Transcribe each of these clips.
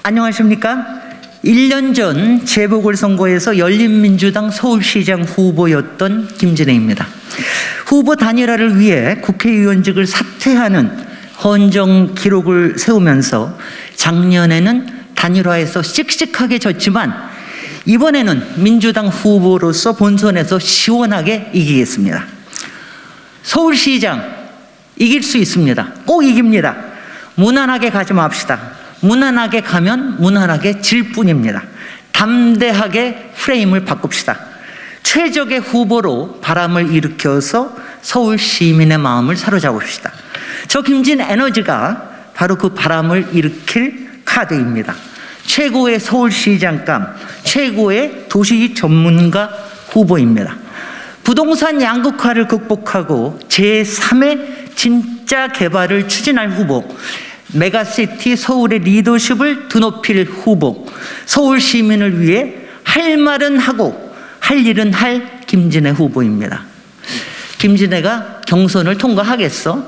안녕하십니까? 1년 전 재보궐선거에서 열린민주당 서울시장 후보였던 김진애입니다. 후보 단일화를 위해 국회의원직을 사퇴하는 헌정 기록을 세우면서 작년에는 단일화에서 씩씩하게 졌지만 이번에는 민주당 후보로서 본선에서 시원하게 이기겠습니다. 서울시장 이길 수 있습니다. 꼭 이깁니다. 무난하게 가지 맙시다. 무난하게 가면 무난하게 질 뿐입니다. 담대하게 프레임을 바꿉시다. 최적의 후보로 바람을 일으켜서 서울 시민의 마음을 사로잡읍시다. 저 김진 에너지가 바로 그 바람을 일으킬 카드입니다. 최고의 서울시장감, 최고의 도시 전문가 후보입니다. 부동산 양극화를 극복하고 제3의 진짜 개발을 추진할 후보, 메가시티 서울의 리더십을 드높일 후보, 서울 시민을 위해 할 말은 하고 할 일은 할 김진애 후보입니다. 김진애가 경선을 통과하겠어?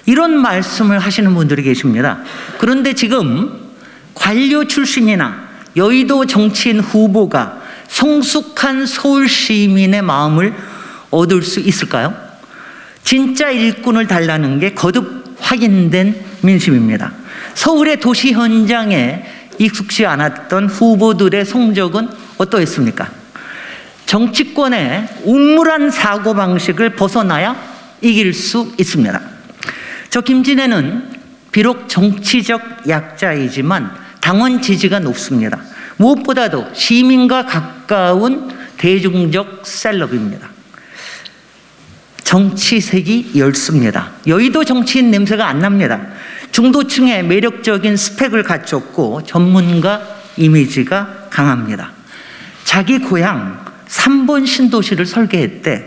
이런 말씀을 하시는 분들이 계십니다. 그런데 지금 관료 출신이나 여의도 정치인 후보가 성숙한 서울 시민의 마음을 얻을 수 있을까요? 진짜 일꾼을 달라는 게 거듭 확인된 민심입니다. 서울의 도시 현장에 익숙지 않았던 후보들의 성적은 어떠했습니까? 정치권의 우물한 사고방식을 벗어나야 이길 수 있습니다. 저 김진애는 비록 정치적 약자이지만 당원 지지가 높습니다. 무엇보다도 시민과 가까운 대중적 셀럽입니다. 정치색이 엷습니다. 여의도 정치인 냄새가 안 납니다. 중도층의 매력적인 스펙을 갖췄고 전문가 이미지가 강합니다. 자기 고향 3번 신도시를 설계했대.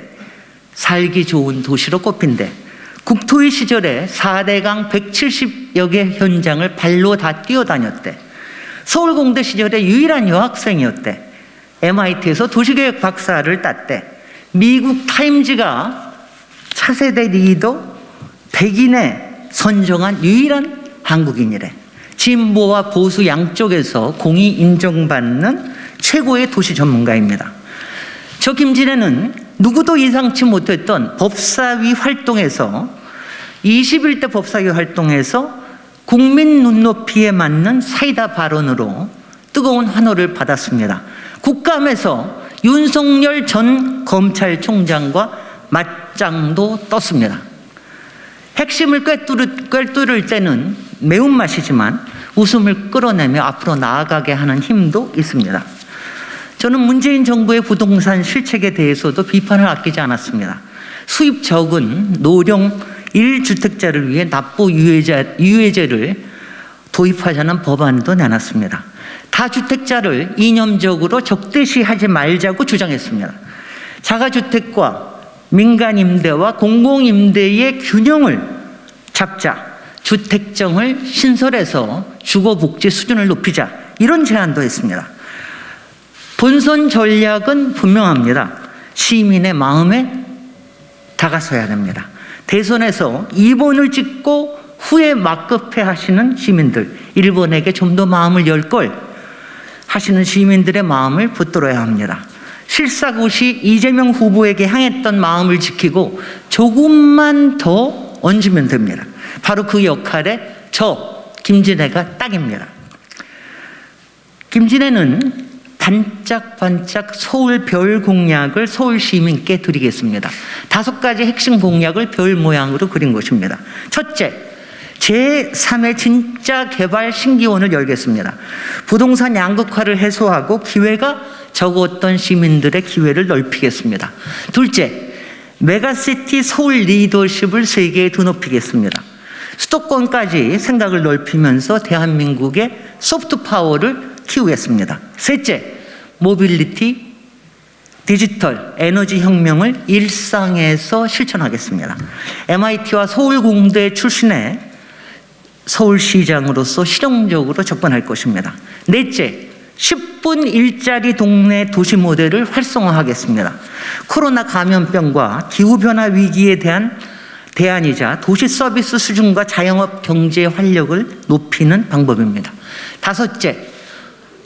살기 좋은 도시로 꼽힌대. 국토위 시절에 4대강 170여 개 현장을 발로 다 뛰어다녔대. 서울공대 시절에 유일한 여학생이었대. MIT에서 도시계획 박사를 땄대. 미국 타임즈가 차세대 리더 100인에 선정한 유일한 한국인이래. 진보와 보수 양쪽에서 공히 인정받는 최고의 도시 전문가입니다. 저 김진애는 누구도 예상치 못했던 법사위 활동에서 21대 법사위 활동에서 국민 눈높이에 맞는 사이다 발언으로 뜨거운 환호를 받았습니다. 국감에서 윤석열 전 검찰총장과 맞짱도 떴습니다. 핵심을 꿰뚫을 때는 매운맛이지만 웃음을 끌어내며 앞으로 나아가게 하는 힘도 있습니다. 저는 문재인 정부의 부동산 실책에 대해서도 비판을 아끼지 않았습니다. 수입 적은 노령 1주택자를 위해 납부 유예제를 도입하자는 법안도 내놨습니다. 다주택자를 이념적으로 적대시하지 말자고 주장했습니다. 자가주택과 민간임대와 공공임대의 균형을 잡자, 주택정을 신설해서 주거복지 수준을 높이자, 이런 제안도 했습니다. 본선 전략은 분명합니다. 시민의 마음에 다가서야 됩니다. 대선에서 2번을 찍고 후에 막급해 하시는 시민들, 1번에게 좀 더 마음을 열 걸 하시는 시민들의 마음을 붙들어야 합니다. 실사구시 이재명 후보에게 향했던 마음을 지키고 조금만 더 얹으면 됩니다. 바로 그 역할에 저 김진애가 딱입니다. 김진애는 반짝반짝 서울 별 공약을 서울 시민께 드리겠습니다. 5가지 핵심 공약을 별 모양으로 그린 것입니다. 첫째, 제3의 진짜 개발 신기원을 열겠습니다. 부동산 양극화를 해소하고 기회가 적었던 시민들의 기회를 넓히겠습니다. 둘째, 메가시티 서울 리더십을 세계에 드높이겠습니다. 수도권까지 생각을 넓히면서 대한민국의 소프트 파워를 키우겠습니다. 셋째, 모빌리티, 디지털, 에너지 혁명을 일상에서 실천하겠습니다. MIT와 서울공대 출신의 서울시장으로서 실용적으로 접근할 것입니다. 넷째, 10분 일자리 동네 도시 모델을 활성화하겠습니다. 코로나 감염병과 기후변화 위기에 대한 대안이자 도시 서비스 수준과 자영업 경제 활력을 높이는 방법입니다. 다섯째,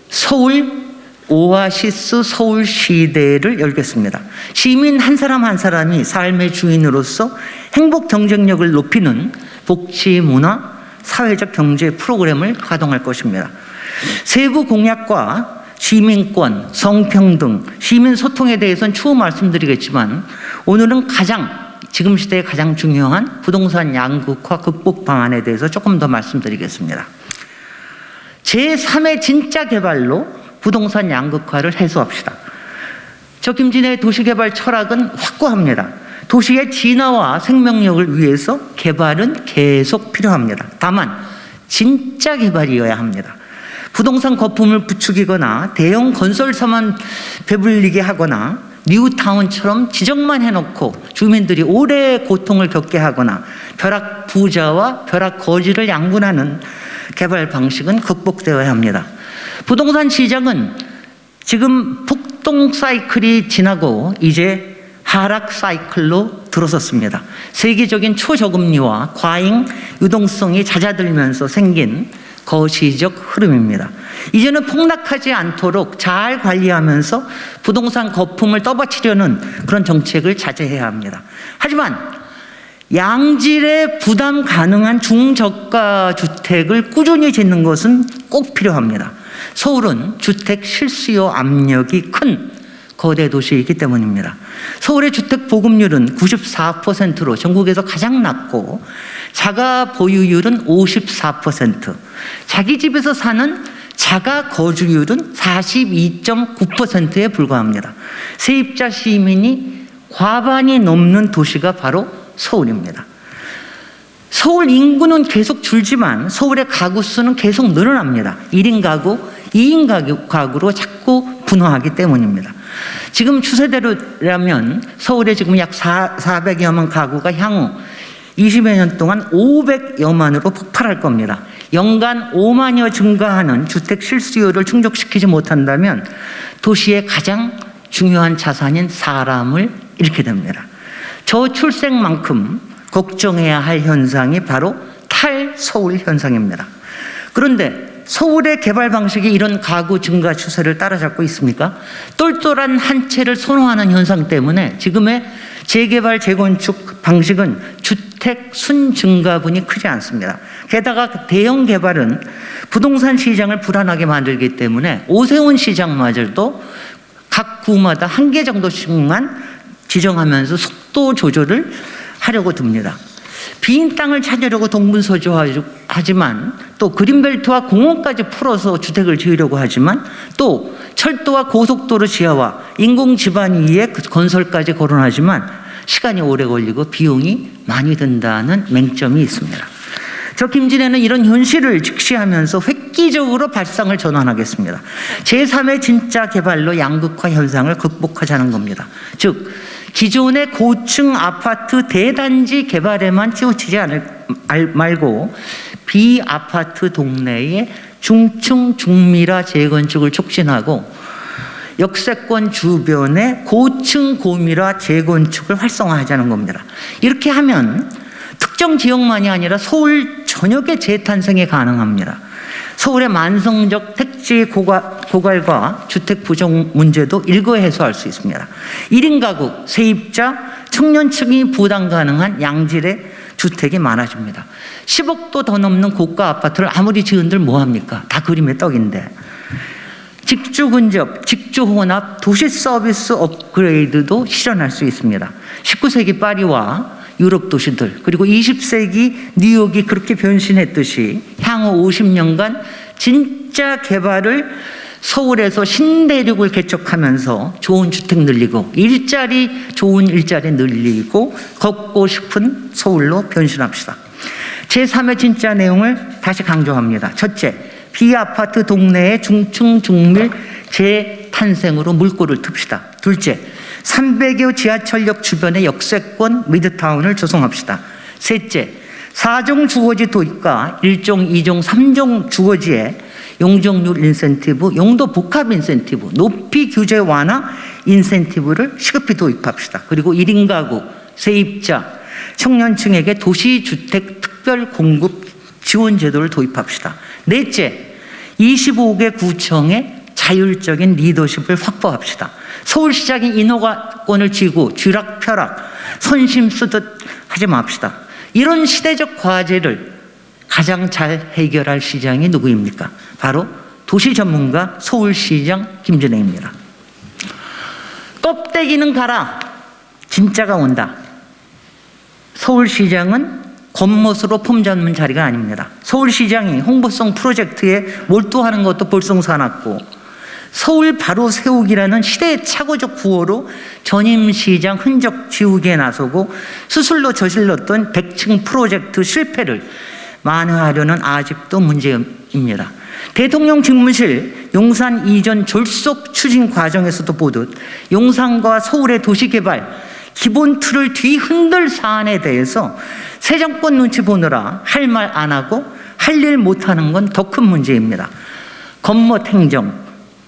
서울 오아시스 서울시대를 열겠습니다. 시민 한 사람 한 사람이 삶의 주인으로서 행복 경쟁력을 높이는 복지, 문화, 사회적 경제 프로그램을 가동할 것입니다. 세부 공약과 시민권, 성평등, 시민 소통에 대해서는 추후 말씀드리겠지만 오늘은 지금 시대에 가장 중요한 부동산 양극화 극복 방안에 대해서 조금 더 말씀드리겠습니다. 제3의 진짜 개발로 부동산 양극화를 해소합시다. 저 김진애의 도시개발 철학은 확고합니다. 도시의 진화와 생명력을 위해서 개발은 계속 필요합니다. 다만 진짜 개발이어야 합니다. 부동산 거품을 부추기거나 대형 건설사만 배불리게 하거나 뉴타운처럼 지정만 해놓고 주민들이 오래 고통을 겪게 하거나 벼락 부자와 벼락 거지를 양분하는 개발 방식은 극복되어야 합니다. 부동산 시장은 지금 폭동 사이클이 지나고 이제 하락 사이클로 들어섰습니다. 세계적인 초저금리와 과잉 유동성이 잦아들면서 생긴 거시적 흐름입니다. 이제는 폭락하지 않도록 잘 관리하면서 부동산 거품을 떠받치려는 그런 정책을 자제해야 합니다. 하지만 양질의 부담 가능한 중저가 주택을 꾸준히 짓는 것은 꼭 필요합니다. 서울은 주택 실수요 압력이 큰 거대 도시이기 때문입니다. 서울의 주택 보급률은 94%로 전국에서 가장 낮고 자가 보유율은 54%, 자기 집에서 사는 자가 거주율은 42.9%에 불과합니다. 세입자 시민이 과반이 넘는 도시가 바로 서울입니다. 서울 인구는 계속 줄지만 서울의 가구 수는 계속 늘어납니다. 1인 가구, 2인 가구로 자꾸 분화하기 때문입니다. 지금 추세대로라면 서울에 지금 약 400여만 가구가 향후 20여 년 동안 500여만으로 폭발할 겁니다. 연간 5만여 증가하는 주택 실수요를 충족시키지 못한다면 도시의 가장 중요한 자산인 사람을 잃게 됩니다. 저출생만큼 걱정해야 할 현상이 바로 탈서울 현상입니다. 그런데 서울의 개발 방식이 이런 가구 증가 추세를 따라잡고 있습니까? 똘똘한 한 채를 선호하는 현상 때문에 지금의 재개발 재건축 방식은 주택 순증가분이 크지 않습니다. 게다가 대형 개발은 부동산 시장을 불안하게 만들기 때문에 오세훈 시장마저도 각 구마다 한 개 정도씩만 지정하면서 속도 조절을 하려고 듭니다. 빈 땅을 찾으려고 동분서주하지만 또 그린벨트와 공원까지 풀어서 주택을 지으려고 하지만 또 철도와 고속도로 지하와 인공지반 위에 건설까지 거론하지만 시간이 오래 걸리고 비용이 많이 든다는 맹점이 있습니다. 저 김진애는 이런 현실을 직시하면서 획기적으로 발상을 전환하겠습니다. 제3의 진짜 개발로 양극화 현상을 극복하자는 겁니다. 즉 기존의 고층 아파트 대단지 개발에만 치우치지 말고 비아파트 동네에 중층 중미라 재건축을 촉진하고 역세권 주변에 고층 고미라 재건축을 활성화하자는 겁니다. 이렇게 하면 특정 지역만이 아니라 서울 전역의 재탄생이 가능합니다. 서울의 만성적 택지 고갈과 주택 부족 문제도 일거에 해소할 수 있습니다. 1인 가구, 세입자, 청년층이 부담 가능한 양질의 주택이 많아집니다. 10억도 더 넘는 고가 아파트를 아무리 지은들 뭐합니까? 다 그림의 떡인데. 직주 근접, 직주 혼합, 도시 서비스 업그레이드도 실현할 수 있습니다. 19세기 파리와 유럽 도시들 그리고 20세기 뉴욕이 그렇게 변신했듯이 향후 50년간 진짜 개발을 서울에서 신대륙을 개척하면서 좋은 주택 늘리고 좋은 일자리 늘리고 걷고 싶은 서울로 변신합시다. 제3의 진짜 내용을 다시 강조합니다. 첫째, 비아파트 동네의 중층 중밀 재탄생으로 물꼬를 틉시다. 둘째, 300여 지하철역 주변의 역세권 미드타운을 조성합시다. 셋째, 4종 주거지 도입과 1종, 2종, 3종 주거지에 용적률 인센티브, 용도 복합 인센티브, 높이 규제 완화 인센티브를 시급히 도입합시다. 그리고 1인 가구, 세입자, 청년층에게 도시주택 특별 공급 지원 제도를 도입합시다. 넷째, 25개 구청의 자율적인 리더십을 확보합시다. 서울시장이 인허가권을 쥐고 쥐락펴락 선심 쓰듯 하지 맙시다. 이런 시대적 과제를 가장 잘 해결할 시장이 누구입니까? 바로 도시 전문가 서울시장 김진애입니다. 껍데기는 가라. 진짜가 온다. 서울시장은 겉멋으로 폼 잡는 자리가 아닙니다. 서울시장이 홍보성 프로젝트에 몰두하는 것도 볼썽사납고 서울 바로 세우기라는 시대의 착오적 구호로 전임시장 흔적 지우기에 나서고 수술로 저질렀던 100층 프로젝트 실패를 만회하려는 아직도 문제입니다. 대통령 집무실 용산 이전 졸속 추진 과정에서도 보듯 용산과 서울의 도시개발 기본 틀을 뒤흔들 사안에 대해서 새 정권 눈치 보느라 할 말 안 하고 할 일 못하는 건 더 큰 문제입니다. 겉멋 행정,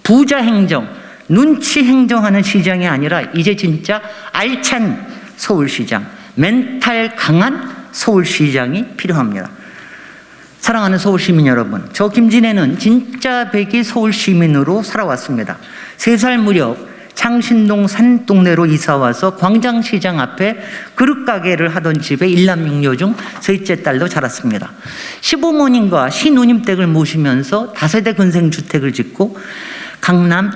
부자 행정, 눈치 행정하는 시장이 아니라 이제 진짜 알찬 서울시장, 멘탈 강한 서울시장이 필요합니다. 사랑하는 서울시민 여러분, 저 김진애는 진짜 백이 서울시민으로 살아왔습니다. 3살 무렵 창신동 산동네로 이사와서 광장시장 앞에 그릇가게를 하던 집에 일남육녀 중 셋째 딸로 자랐습니다. 시부모님과 시누님 댁을 모시면서 다세대 근생주택을 짓고 강남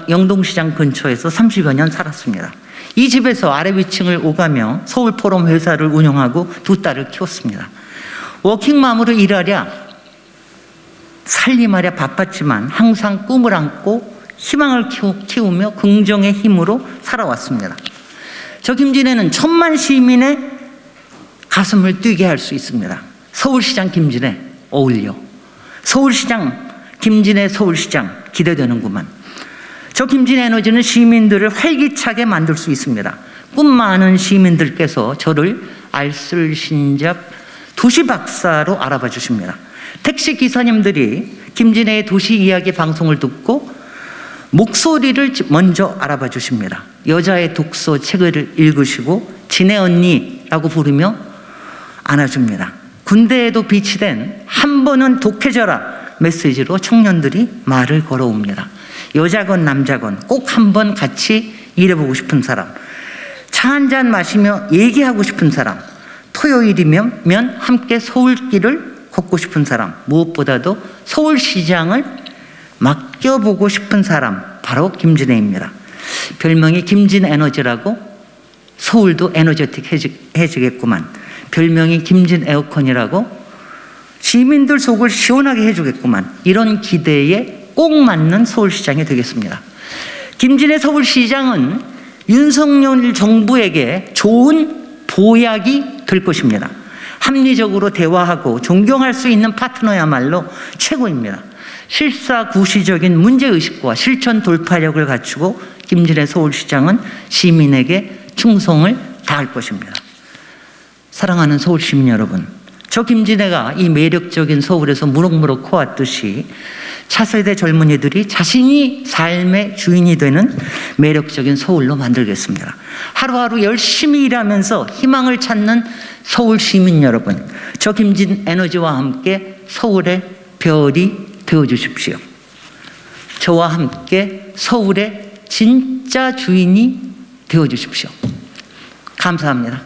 영동시장 근처에서 30여 년 살았습니다. 이 집에서 아래 위층을 오가며 서울포럼 회사를 운영하고 2딸을 키웠습니다. 워킹맘으로 일하랴 살림하랴 바빴지만 항상 꿈을 안고 희망을 키우며 긍정의 힘으로 살아왔습니다. 저 김진애는 1000만 시민의 가슴을 뛰게 할 수 있습니다. 서울시장 김진애 어울려. 서울시장 김진애 서울시장 기대되는구만. 저 김진애 에너지는 시민들을 활기차게 만들 수 있습니다. 꿈 많은 시민들께서 저를 알쓸신잡 도시박사로 알아봐 주십니다. 택시 기사님들이 김진애의 도시 이야기 방송을 듣고 목소리를 먼저 알아봐 주십니다. 여자의 독서 책을 읽으시고 진애 언니라고 부르며 안아줍니다. 군대에도 비치된 한 번은 독해져라 메시지로 청년들이 말을 걸어옵니다. 여자건 남자건 꼭 한 번 같이 일해보고 싶은 사람, 차 한잔 마시며 얘기하고 싶은 사람, 토요일이면 함께 서울길을 걷고 싶은 사람, 무엇보다도 서울시장을 맡겨보고 싶은 사람, 바로 김진애입니다. 별명이 김진에너지라고 서울도 에너제틱 해주겠구만. 별명이 김진에어컨이라고 시민들 속을 시원하게 해주겠구만. 이런 기대에 꼭 맞는 서울시장이 되겠습니다. 김진애 서울시장은 윤석열 정부에게 좋은 보약이 될 것입니다. 합리적으로 대화하고 존경할 수 있는 파트너야말로 최고입니다. 실사구시적인 문제의식과 실천 돌파력을 갖추고 김진애 서울시장은 시민에게 충성을 다할 것입니다. 사랑하는 서울시민 여러분, 저 김진애가 이 매력적인 서울에서 무럭무럭 커왔듯이 차세대 젊은이들이 자신이 삶의 주인이 되는 매력적인 서울로 만들겠습니다. 하루하루 열심히 일하면서 희망을 찾는 서울 시민 여러분, 저 김진에너지와 함께 서울의 별이 되어주십시오. 저와 함께 서울의 진짜 주인이 되어주십시오. 감사합니다.